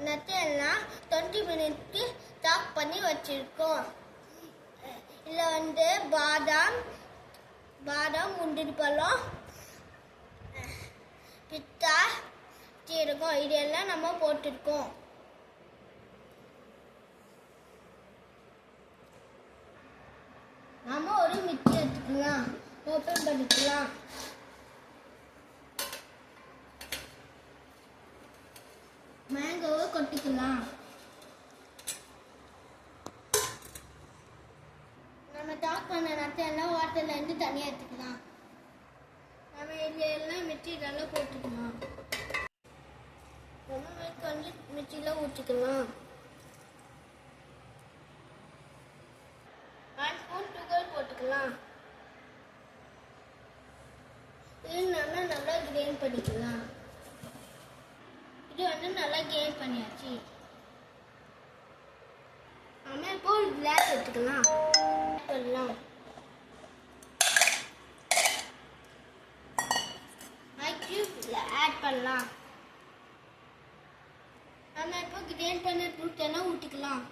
நத்தையெல்லாம் 20 மினிட்க்கு stock பண்ணி வச்சுருக்கோம். இதில் பாதாம் முந்திரி பழம் பிஸ்தா சீரகம் இதெல்லாம் நம்ம போட்டிருக்கோம். நம்ம ஒரு மிக்ஸி எடுத்துக்கலாம், ஓப்பன் பண்ணிக்கலாம். மேங்கோவை கொட்டிக்கலாம். நம்ம டாக் பண்ண நத்தையெல்லாம் வாட்டர்லேருந்து தனியாக எடுத்துக்கலாம். நம்ம இதெல்லாம் மிக்ஸிலெல்லாம் போட்டுக்கலாம். ரொம்ப கொஞ்சம் மிக்ஸியில் ஊற்றிக்கலாம். 1 ஸ்பூன் சுகர் போட்டுக்கலாம். இது நல்லா கிரைண்ட் பண்ணிக்கலாம். இது நல்லா கிரைண்ட் பண்ணியாச்சு. நம்ம இப்போ ஒரு கிளாஸ் எடுத்துக்கலாம். ஆட் பண்ணலாம். நம்ம இப்போ கிரைண்ட் பண்ண ஃப்ரூட் எல்லாம் ஊற்றிக்கலாம்.